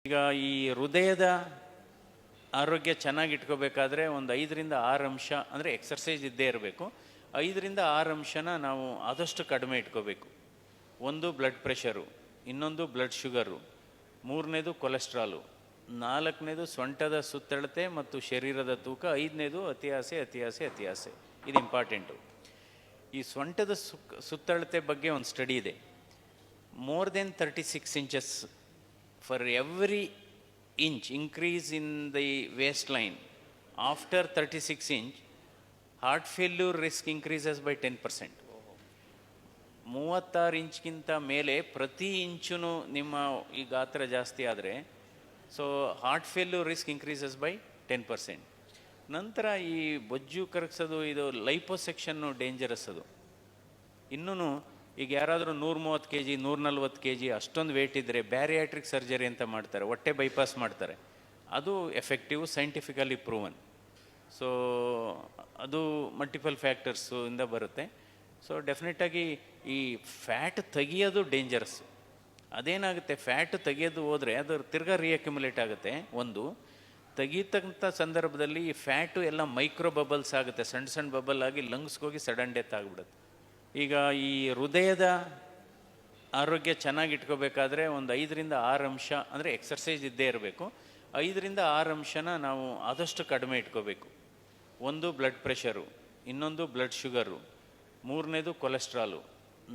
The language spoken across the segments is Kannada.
ಈಗ ಈ ಹೃದಯದ ಆರೋಗ್ಯ ಚೆನ್ನಾಗಿ ಇಟ್ಕೋಬೇಕಾದ್ರೆ ಒಂದು 5ರಿಂದ 6 ಅಂಶ ಅಂದರೆ ಎಕ್ಸರ್ಸೈಸ್ ಇದ್ದೇ ಇರಬೇಕು. 5ರಿಂದ 6 ಅಂಶನ ನಾವು ಆದಷ್ಟು ಕಡಿಮೆ ಇಟ್ಕೋಬೇಕು. ಒಂದು ಬ್ಲಡ್ ಪ್ರೆಷರು, ಇನ್ನೊಂದು ಬ್ಲಡ್ ಶುಗರು, ಮೂರನೇದು ಕೊಲೆಸ್ಟ್ರಾಲು, ನಾಲ್ಕನೇದು ಸೊಂಟದ ಸುತ್ತಳತೆ ಮತ್ತು ಶರೀರದ ತೂಕ, 5ನೇದು ಅತಿ ಆಸೆ. ಇದು ಇಂಪಾರ್ಟೆಂಟು. ಈ ಸೊಂಟದ ಸುತ್ತಳತೆ ಬಗ್ಗೆ ಒಂದು ಸ್ಟಡಿ ಇದೆ. More than 36 inches for every inch increase in the waistline after 36 inch heart failure risk increases by 10%. 36 ಇಂಚ್ಗಿಂತ ಮೇಲೆ ಪ್ರತಿ ಇಂಚೂ ನಿಮ್ಮ ಈ ಗಾತ್ರ ಜಾಸ್ತಿ ಆದರೆ heart failure risk increases by 10%. ನಂತರ ಈ ಬೊಜ್ಜು ಕರಗಿಸೋದು, ಇದು ಲೈಪೋಸೆಕ್ಷನ್ನು ಡೇಂಜರಸ್. ಅದು ಇನ್ನೂ ಈಗ ಯಾರಾದರೂ 130 kg 140 kg ಅಷ್ಟೊಂದು ವೇಟ್ ಇದ್ದರೆ ಬ್ಯಾರಿಯಾಟ್ರಿಕ್ ಸರ್ಜರಿ ಅಂತ ಮಾಡ್ತಾರೆ, ಹೊಟ್ಟೆ ಬೈಪಾಸ್ ಮಾಡ್ತಾರೆ. ಅದು ಎಫೆಕ್ಟಿವ್, ಸೈಂಟಿಫಿಕಲಿ ಪ್ರೂವನ್. ಸೊ ಅದು ಮಲ್ಟಿಪಲ್ ಫ್ಯಾಕ್ಟರ್ಸು ಇಂದ ಬರುತ್ತೆ. ಸೊ ಡೆಫಿನೆಟಾಗಿ ಈ ಫ್ಯಾಟ್ ತೆಗಿಯೋದು ಡೇಂಜರಸ್ಸು. ಅದೇನಾಗುತ್ತೆ, ಫ್ಯಾಟ್ ತೆಗಿಯೋದು ಹೋದರೆ ಅದು ತಿರ್ಗಾ ರಿಅಕ್ಯುಮುಲೇಟ್ ಆಗುತ್ತೆ. ಒಂದು ತೆಗೀತಕ್ಕಂಥ ಸಂದರ್ಭದಲ್ಲಿ ಈ ಫ್ಯಾಟು ಎಲ್ಲ ಮೈಕ್ರೋ ಬಬಲ್ಸ್ ಆಗುತ್ತೆ, ಸಣ್ಣ ಸಣ್ಣ ಬಬಲ್ ಆಗಿ ಲಂಗ್ಸ್ಗೋಗಿ ಸಡನ್ ಡೆತ್ ಆಗಿಬಿಡುತ್ತೆ. ಈಗ ಈ ಹೃದಯದ ಆರೋಗ್ಯ ಚೆನ್ನಾಗಿ ಇಟ್ಕೋಬೇಕಾದ್ರೆ ಒಂದು 5ರಿಂದ 6 ಅಂಶ ಅಂದರೆ ಎಕ್ಸರ್ಸೈಸ್ ಇದ್ದೇ ಇರಬೇಕು. 5ರಿಂದ 6 ಅಂಶನ ನಾವು ಆದಷ್ಟು ಕಡಿಮೆ ಇಟ್ಕೋಬೇಕು. ಒಂದು ಬ್ಲಡ್ ಪ್ರೆಷರು, ಇನ್ನೊಂದು ಬ್ಲಡ್ ಶುಗರು, ಮೂರನೇದು ಕೊಲೆಸ್ಟ್ರಾಲು,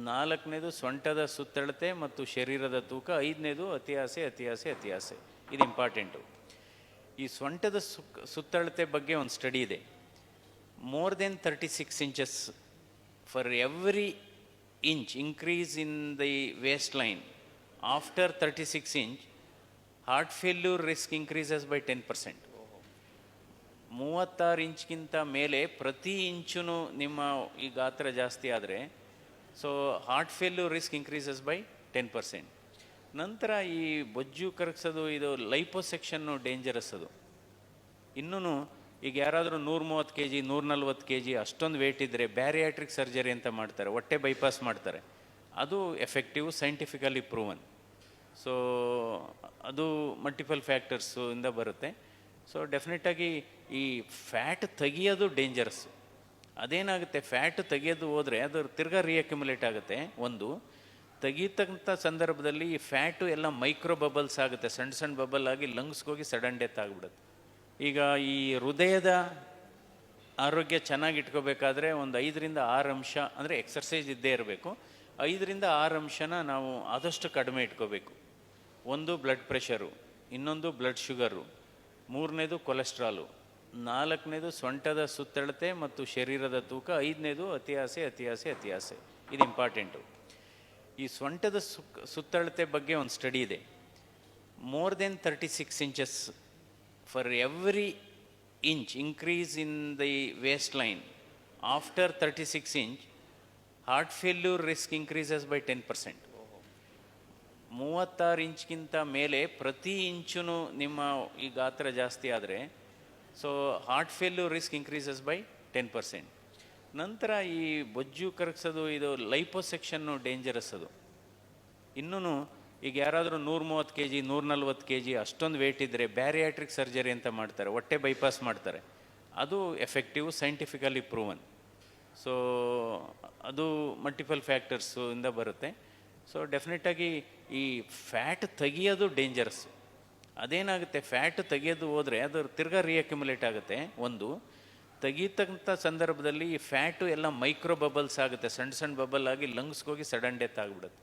ನಾಲ್ಕನೇದು ಸೊಂಟದ ಸುತ್ತಳತೆ ಮತ್ತು ಶರೀರದ ತೂಕ, 5ನೇದು ಅತಿ ಆಸೆ. ಇದು ಇಂಪಾರ್ಟೆಂಟು. ಈ ಸೊಂಟದ ಸುತ್ತಳತೆ ಬಗ್ಗೆ ಒಂದು ಸ್ಟಡಿ ಇದೆ. More than 36 inches for every inch increase in the waistline after 36 inch heart failure risk increases by 10%. 36 ಇಂಚ್ಗಿಂತ ಮೇಲೆ ಪ್ರತಿ ಇಂಚೂ ನಿಮ್ಮ ಈ ಗಾತ್ರ ಜಾಸ್ತಿ ಆದರೆ heart failure risk increases by 10%. ನಂತರ ಈ ಬೊಜ್ಜು ಕರಗಿಸೋದು, ಇದು ಲೈಪೋಸೆಕ್ಷನ್ನು ಡೇಂಜರಸ್. ಅದು ಇನ್ನೂ ಈಗ ಯಾರಾದರೂ 130 kg 140 kg ಅಷ್ಟೊಂದು ವೇಟ್ ಇದ್ದರೆ ಬ್ಯಾರಿಯಾಟ್ರಿಕ್ ಸರ್ಜರಿ ಅಂತ ಮಾಡ್ತಾರೆ, ಹೊಟ್ಟೆ ಬೈಪಾಸ್ ಮಾಡ್ತಾರೆ. ಅದು ಎಫೆಕ್ಟಿವ್, ಸೈಂಟಿಫಿಕಲಿ ಪ್ರೂವನ್. ಸೊ ಅದು ಮಲ್ಟಿಪಲ್ ಫ್ಯಾಕ್ಟರ್ಸು ಇಂದ ಬರುತ್ತೆ. ಸೊ ಡೆಫಿನೆಟಾಗಿ ಈ ಫ್ಯಾಟ್ ತೆಗಿಯೋದು ಡೇಂಜರಸ್ಸು. ಅದೇನಾಗುತ್ತೆ, ಫ್ಯಾಟ್ ತೆಗಿಯೋದು ಹೋದರೆ ಅದು ತಿರ್ಗಾ ರಿಅಕ್ಯುಮುಲೇಟ್ ಆಗುತ್ತೆ. ಒಂದು ತೆಗೀತಕ್ಕಂಥ ಸಂದರ್ಭದಲ್ಲಿ ಈ ಫ್ಯಾಟು ಎಲ್ಲ ಮೈಕ್ರೋ ಬಬಲ್ಸ್ ಆಗುತ್ತೆ, ಸಣ್ಣ ಸಣ್ಣ ಬಬಲ್ ಆಗಿ ಲಂಗ್ಸ್ಗೋಗಿ ಸಡನ್ ಡೆತ್ ಆಗಿಬಿಡುತ್ತೆ. ಈಗ ಈ ಹೃದಯದ ಆರೋಗ್ಯ ಚೆನ್ನಾಗಿ ಇಟ್ಕೋಬೇಕಾದ್ರೆ ಒಂದು 5ರಿಂದ 6 ಅಂಶ ಅಂದರೆ ಎಕ್ಸರ್ಸೈಸ್ ಇದ್ದೇ ಇರಬೇಕು. 5ರಿಂದ 6 ಅಂಶನ ನಾವು ಆದಷ್ಟು ಕಡಿಮೆ ಇಟ್ಕೋಬೇಕು. ಒಂದು ಬ್ಲಡ್ ಪ್ರೆಷರು, ಇನ್ನೊಂದು ಬ್ಲಡ್ ಶುಗರು, ಮೂರನೇದು ಕೊಲೆಸ್ಟ್ರಾಲು, ನಾಲ್ಕನೇದು ಸೊಂಟದ ಸುತ್ತಳತೆ ಮತ್ತು ಶರೀರದ ತೂಕ, 5ನೇದು ಅತಿ ಆಸೆ. ಇದು ಇಂಪಾರ್ಟೆಂಟು. ಈ ಸೊಂಟದ ಸುತ್ತಳತೆ ಬಗ್ಗೆ ಒಂದು ಸ್ಟಡಿ ಇದೆ. More than 36 inches for every inch increase in the waistline after 36 inch heart failure risk increases by 10%. 36 ಇಂಚ್ಗಿಂತ ಮೇಲೆ ಪ್ರತಿ ಇಂಚೂ ನಿಮ್ಮ ಈ ಗಾತ್ರ ಜಾಸ್ತಿ ಆದರೆ heart failure risk increases by 10%. ನಂತರ ಈ ಬೊಜ್ಜು ಕರಗಿಸೋದು, ಇದು ಲೈಪೋಸೆಕ್ಷನ್ನು ಡೇಂಜರಸ್. ಅದು ಇನ್ನೂ ಈಗ ಯಾರಾದರೂ 130 kg 140 kg ಅಷ್ಟೊಂದು ವೇಟ್ ಇದ್ದರೆ ಬ್ಯಾರಿಯಾಟ್ರಿಕ್ ಸರ್ಜರಿ ಅಂತ ಮಾಡ್ತಾರೆ, ಹೊಟ್ಟೆ ಬೈಪಾಸ್ ಮಾಡ್ತಾರೆ. ಅದು ಎಫೆಕ್ಟಿವ್, ಸೈಂಟಿಫಿಕಲಿ ಪ್ರೂವನ್. ಸೊ ಅದು ಮಲ್ಟಿಪಲ್ ಫ್ಯಾಕ್ಟರ್ಸು ಇಂದ ಬರುತ್ತೆ. ಸೊ ಡೆಫಿನೆಟಾಗಿ ಈ ಫ್ಯಾಟ್ ತೆಗಿಯೋದು ಡೇಂಜರಸ್ಸು. ಅದೇನಾಗುತ್ತೆ, ಫ್ಯಾಟ್ ತೆಗಿಯೋದು ಹೋದರೆ ಅದು ತಿರ್ಗಾ ರಿಅಕ್ಯುಮುಲೇಟ್ ಆಗುತ್ತೆ. ಒಂದು ತೆಗೀತಕ್ಕಂಥ ಸಂದರ್ಭದಲ್ಲಿ ಈ ಫ್ಯಾಟು ಎಲ್ಲ ಮೈಕ್ರೋ ಬಬಲ್ಸ್ ಆಗುತ್ತೆ, ಸಣ್ಣ ಸಣ್ಣ ಬಬಲ್ ಆಗಿ ಲಂಗ್ಸ್ಗೋಗಿ ಸಡನ್ ಡೆತ್ ಆಗಿಬಿಡುತ್ತೆ.